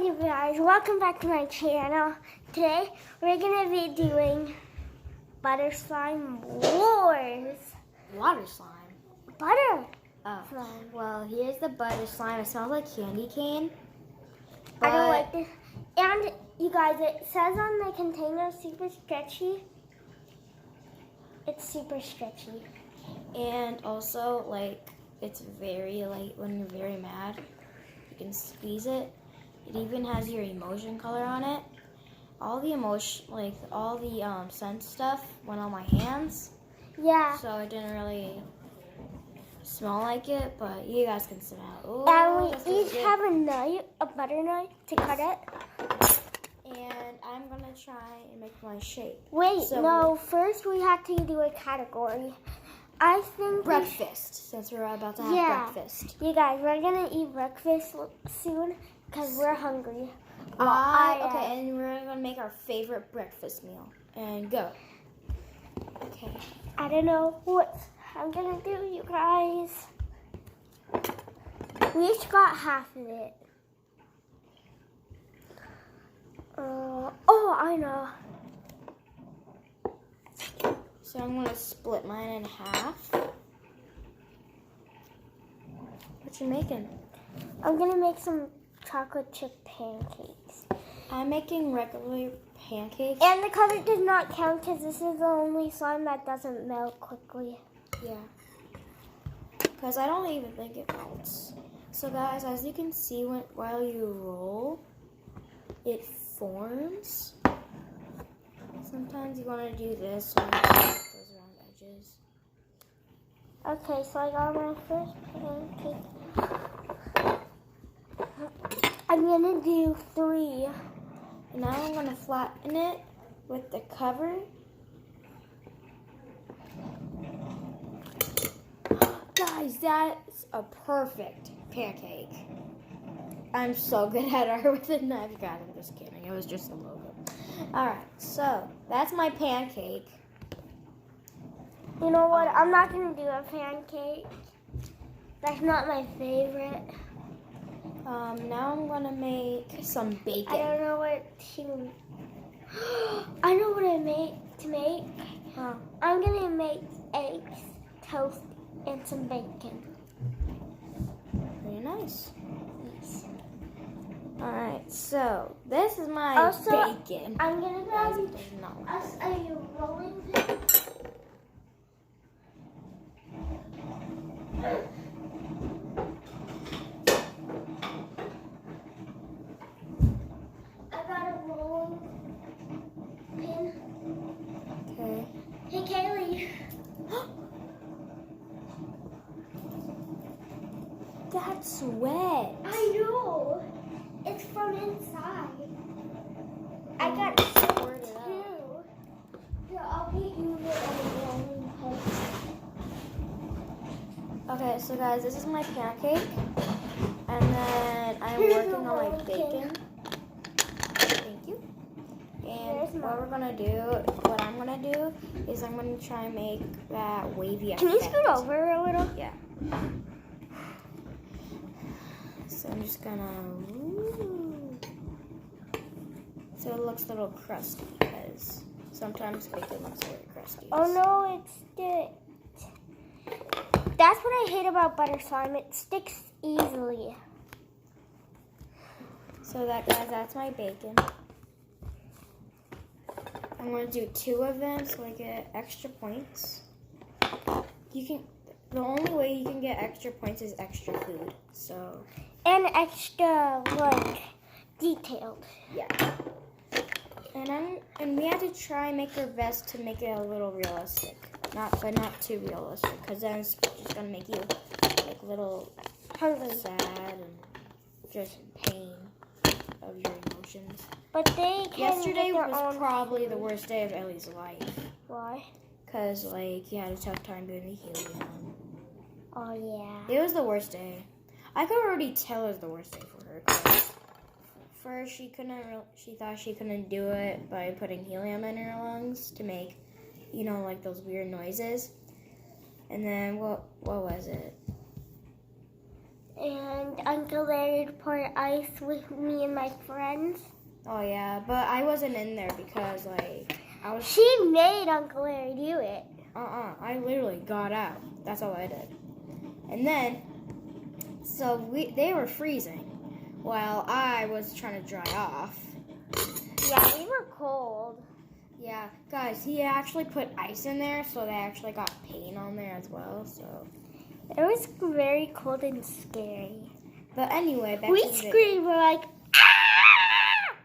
you guys, welcome back to my channel. Today we're going to be doing Butter Slime Wars. Water slime. Butter Oh. slime. Well, here's the butter slime. It smells like candy cane. I don't like this. And you guys, it says on the container super stretchy. It's super stretchy. And also, like, it's very, like, when you're very mad, you can squeeze it. It even has your emotion color on it. All the emotion, like, all the scent stuff went on my hands. Yeah. So it didn't really smell like it, but you guys can smell it. Ooh, And that's we really each good. have a knife, a butter knife to cut it. And I'm going to try and make my shape. Wait, So- no, first we have to do a category. I think Breakfast, since we're about to have Yeah. breakfast. You guys, we're gonna eat breakfast soon because we're hungry. Okay, and we're gonna make our favorite breakfast meal. And go. Okay. I don't know what I'm gonna do, you guys. We each got half of it. Oh, I know. So I'm gonna split mine in half. What you making? I'm gonna make some chocolate chip pancakes. I'm making regular pancakes. And the color does not count because this is the only slime that doesn't melt quickly. Yeah. Because I don't even think it melts. So guys, as you can see, while you roll, it forms. Sometimes you want to do this so you get those round edges. Okay, so I got my first pancake. I'm gonna do 3. And now I'm going to flatten it with the cover. Guys, that's a perfect pancake. I'm so good at art with a knife. God, I'm just kidding. It was just a little bit. Alright, so that's my pancake. You know what? I'm not gonna do a pancake. That's not my favorite. Now I'm going to make some bacon. I don't know what to. I know what I make. Huh. I'm gonna make eggs, toast, and some bacon. Very nice. Alright, so this is my Also, bacon. I'm gonna Guys, grab it does not look us a rolling pin. I got a rolling pin. Okay. Hey, Kaylee. That's wet. I know. It's from inside. I got Squirt it two. out. Here, I'll get you the rolling pin. Okay, so guys, this is my pancake. And then I'm Here's working the on my rolling bacon. Thank you. Here's And mine. what I'm gonna do is I'm gonna try and make that wavy Can you effect. scoot over a little? Yeah. So I'm just gonna. So it looks a little crusty because sometimes bacon looks very crusty. Oh no, it sticks. That's what I hate about butter slime. It sticks easily. So guys, that's my bacon. I'm gonna do 2 of them so I get extra points. The only way you can get extra points is extra food. So And extra, like, detailed. yeah. And we had to try and make our best to make it a little realistic. But not too realistic, because then it's just gonna make you like little Hungry. sad and just pain of your emotions. But they can Yesterday get their was own probably the worst day of Ellie's life. Why? Because, like, you had a tough time doing the helium. Oh, yeah. It was the worst day. I could already tell it was the worst day for her. 'Cause first, she thought she couldn't do it by putting helium in her lungs to make, like those weird noises. And then, what was it? And Uncle Larry poured ice with me and my friends. Oh yeah, but I wasn't in there because I was. She made Uncle Larry do it. I literally got out. That's all I did. And then, so they were freezing while I was trying to dry off. Yeah, we were cold. Yeah, guys, he actually put ice in there, so they actually got paint on there as well. So It was very cold and scary. but anyway, back We to the video. screamed, we're like, ah!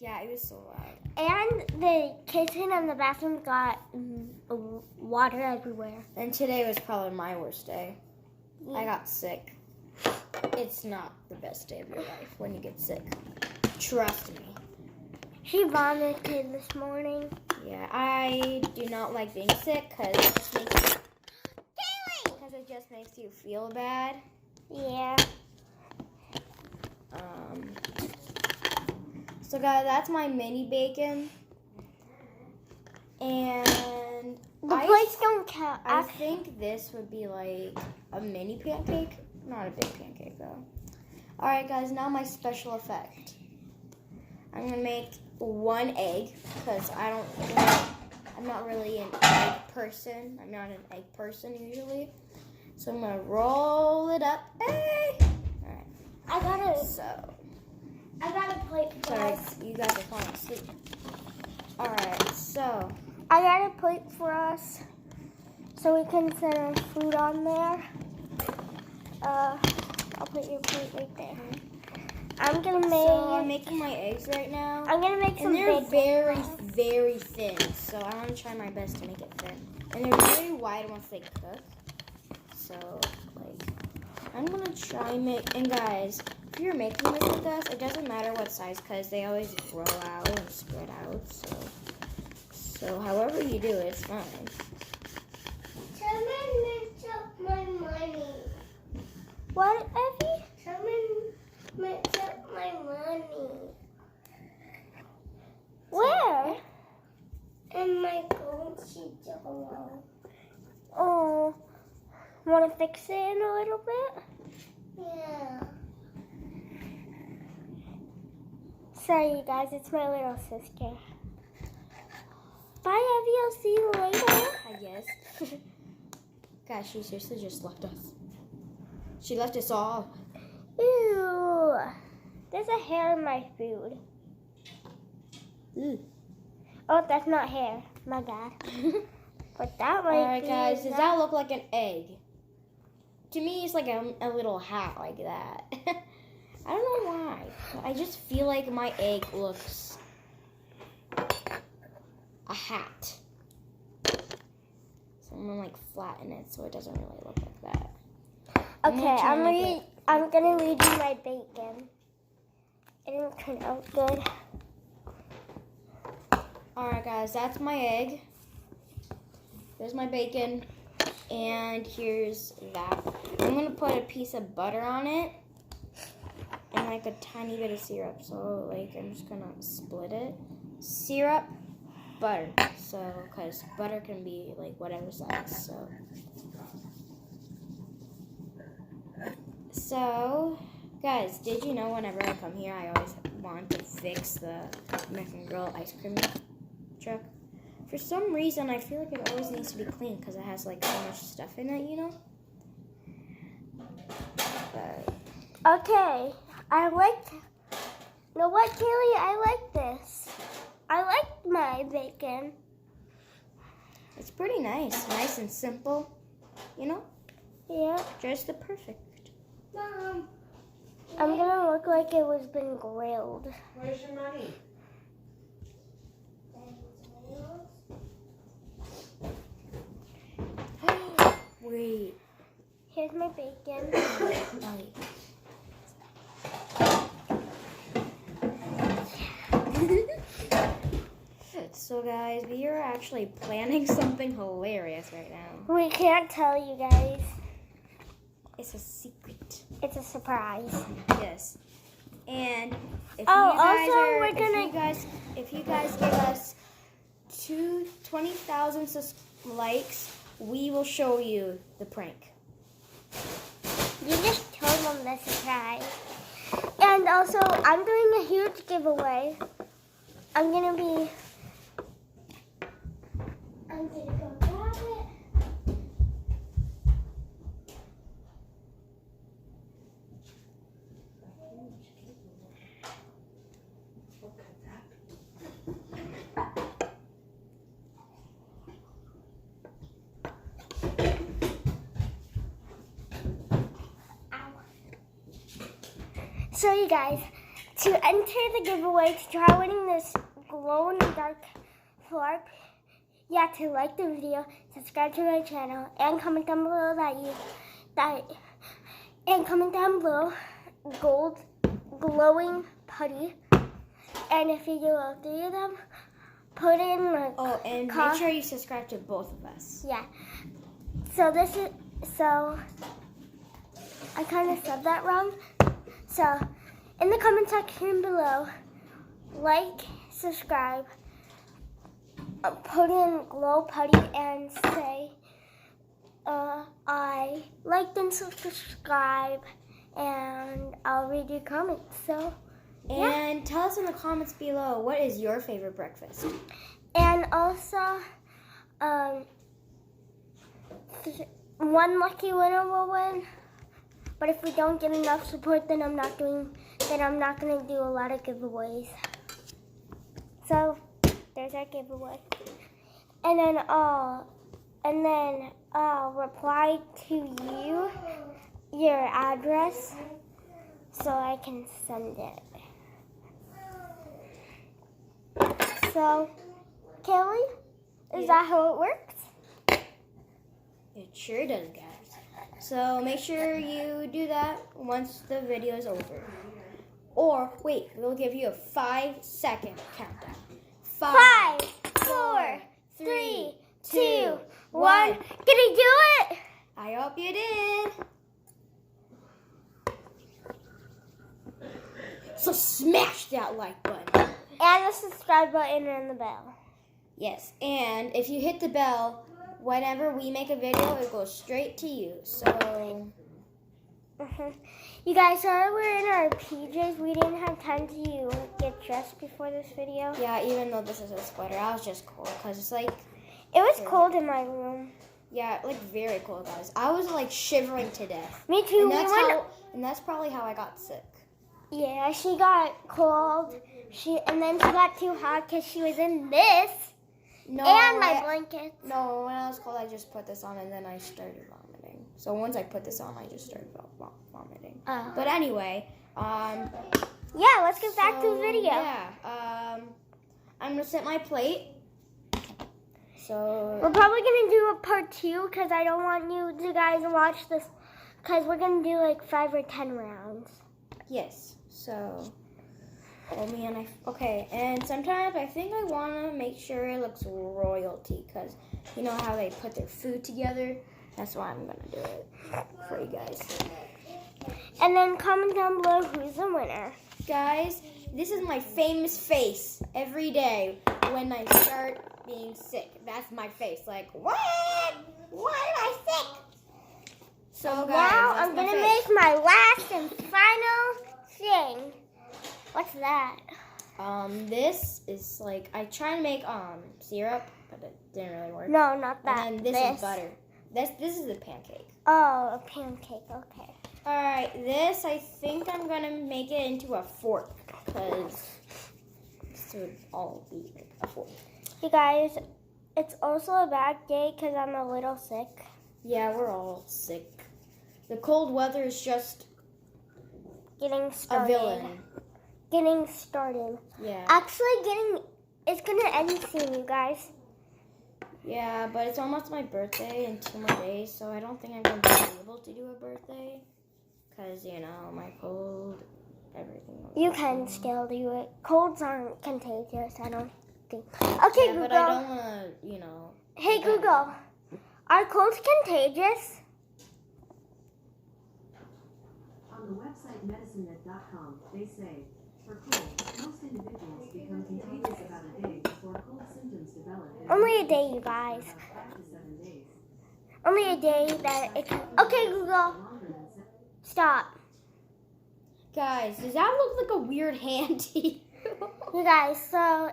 Yeah, it was so loud. And the kitchen and the bathroom got water everywhere. And today was probably my worst day. I got sick. It's not the best day of your life when you get sick. Trust me. She vomited this morning. Yeah, I do not like being sick because it just makes you feel bad. Yeah. So guys, that's my mini bacon. And The plates don't count. I think this would be like a mini pancake. Not a big pancake though. Alright guys, now my special effect. I'm gonna make one egg because I'm not really an egg person. I'm not an egg person usually. So I'm gonna roll it up. Hey! Alright. I got a plate for Sorry, us. you guys are falling asleep. Alright, so I got a plate for us so we can set our food on there. I'll put your plate right there. I'm making my eggs right now. I'm gonna make some And they're bacon. very, very thin. So I want to try my best to make it thin. And they're very wide once they cook. So, I'm going to try and guys, if you're making this with us, it doesn't matter what size because they always roll out and spread out. So however you do it, it's fine. Someone mixed up my money. What, Effie? Someone mixed up my money. Where? In my Gucci doll. Oh, want to fix it in a little bit? Yeah. Sorry, you guys. It's my little sister. Bye, Evie. I'll see you later. I guess. Guys, she seriously just left us. She left us all. Ew. There's a hair in my food. Ooh. Oh, that's not hair. My bad. But that might Alright be. guys, does that look like an egg? To me, it's like a little hat like that. I don't know why. I just feel like my egg looks a hat. So I'm gonna flatten it so it doesn't really look like that. Okay, I'm gonna read you my bacon. It didn't turn out good. Alright guys, that's my egg. There's my bacon. And here's that. I'm gonna put a piece of butter on it. And a tiny bit of syrup. So I'm just gonna split it. Syrup, butter. So, cause butter can be whatever size. So, guys, did you know whenever I come here, I always want to fix the American Girl ice cream truck? For some reason, I feel like it always needs to be clean because it has so much stuff in it, you know? But, Okay, you know what, Kaylee? I like this. I like my bacon. it's pretty nice and simple, you know? Yeah. Just the perfect. Mom, I'm gonna look like it was been grilled. Where's your money? Wait. Here's my bacon. Wait. So guys, we are actually planning something hilarious right now. We can't tell you guys. It's a secret. It's a surprise. Yes. And if if you guys give us 20,000 likes, we will show you the prank. You just told them this a try. And also, I'm doing a huge giveaway. I'm gonna go grab it. So you guys, to enter the giveaway to try winning this glow in the dark floor, you have to like the video, subscribe to my channel, and comment down below comment down below gold glowing putty. And if you do all 3 of them, put in like and make sure you subscribe to both of us. Yeah. So I kind of said that wrong. So, in the comment section below, like, subscribe, put in glow putty and say, I liked and subscribe, and I'll read your comments. So, and tell us in the comments below, what is your favorite breakfast? And also, one lucky winner will win. But if we don't get enough support, then I'm not going to do a lot of giveaways. So there's our giveaway. And then I'll reply to you your address so I can send it. So, Kelly, is that how it works? It sure does, guys. So make sure you do that once the video is over. Or wait, we'll give you a 5-second countdown. 5, 4, 3, 2, 1. Did he do it? I hope you did. So smash that like button. And the subscribe button and the bell. Yes, and if you hit the bell, whenever we make a video, it goes straight to you. So, You guys, sorry we're in our PJs. We didn't have time to get dressed before this video. yeah, even though this is a sweater, I was just cold because it's like, It was cold in my room. yeah, like very cold, guys. I was like shivering to death. Me too. And that's probably how I got sick. Yeah, she got cold. And then she got too hot because she was in this. No, And my blanket. No, when I was cold, I just put this on and then I started vomiting. So once I put this on, I just started vomiting. But anyway, yeah, let's get back to the video. Yeah, I'm gonna set my plate. So We're probably gonna do a part 2 because I don't want you guys to watch this because we're gonna do like 5 or 10 rounds. yes, so. Oh man, okay, and sometimes I think I want to make sure it looks royalty, because you know how they put their food together? That's why I'm going to do it for you guys. And then comment down below who's the winner. Guys, this is my famous face every day when I start being sick. That's my face, like, what? Why am I sick? So guys, Now I'm going to make my last and final thing. What's that? This is like, I tried to make syrup, but it didn't really work. No, not that. And then this is butter. This is the pancake. Oh, a pancake, okay. Alright, this, I think I'm going to make it into a fork, because this would all be like a fork. You guys, it's also a bad day because I'm a little sick. Yeah, we're all sick. The cold weather is just Getting started. a villain. Getting started. Yeah. Actually, it's going to end soon, you guys. Yeah, but it's almost my birthday in 2 more days, so I don't think I'm going to be able to do a birthday. Because, you know, my cold, everything. You can still do it. Colds aren't contagious, I don't think. Okay, Yeah, Google. but I don't want to, you know. Hey, Google. Are colds contagious? On the website medicinenet.com, they say, for cold, most individuals become contagious about a day before cold symptoms develop. Only a day, you guys. About 5 to 7 days. Only a day that it can. Okay, Google. Longer than Stop. Guys, does that look like a weird hand to you? You guys, so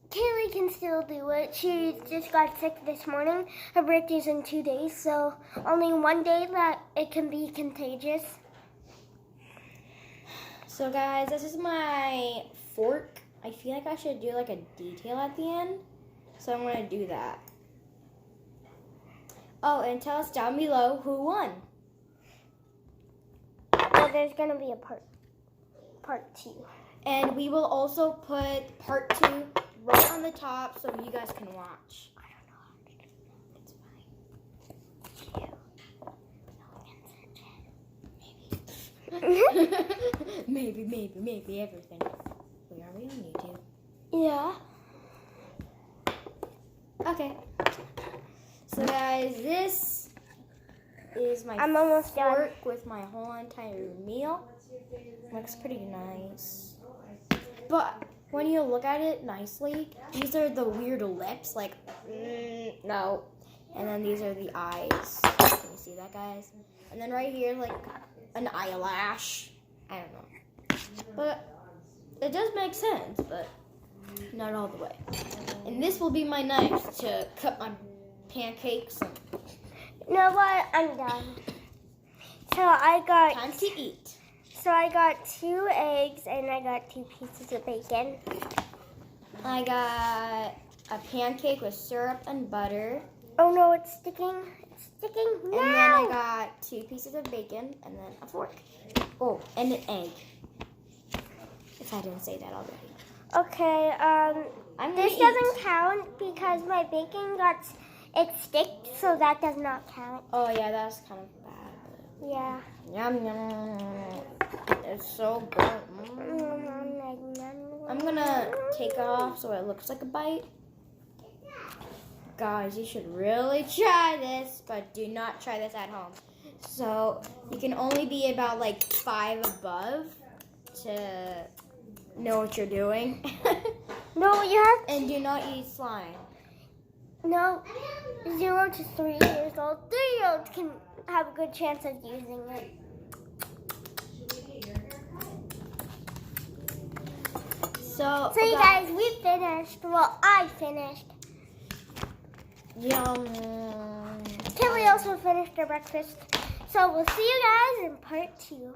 Kaylee can still do it. She just got sick this morning. Her birthday's in 2 days, so only one day that it can be contagious. So guys, this is my fork. I feel like I should do like a detail at the end. So I'm gonna do that. Oh, and tell us down below who won. So there's gonna be a part 2. And we will also put part 2 right on the top so you guys can watch. I don't know how to do it. Maybe everything. Wait, are we on YouTube? Yeah. Okay. So guys, this is my I'm almost done. fork with my whole entire meal. Looks pretty nice. But when you look at it nicely, these are the weird lips, like, no. And then these are the eyes. Can you see that, guys? And then right here, like, an eyelash. I don't know. But it does make sense, but not all the way. And this will be my knife to cut my pancakes. You know what? I'm done. So I got Time to eat. So I got 2 eggs and I got 2 pieces of bacon. I got a pancake with syrup and butter. Oh no, it's sticking. It's sticking. No! And then I got 2 pieces of bacon and then a fork. Oh, and an egg. If I didn't say that already. Okay, I'm this gonna doesn't eat. count because my bacon it sticked, so that does not count. Oh yeah, that's kind of bad. Yeah. Yum yum. It's so good. I'm gonna take it off so it looks like a bite. Guys, you should really try this, but do not try this at home. So you can only be about like 5 above to know what you're doing. No, you have And do not eat slime. no 0 to 3 years old. 3-year-olds can have a good chance of using it. So So you guys, we finished. Well, I finished. Yum. Kelly also finished her breakfast. So we'll see you guys in part 2.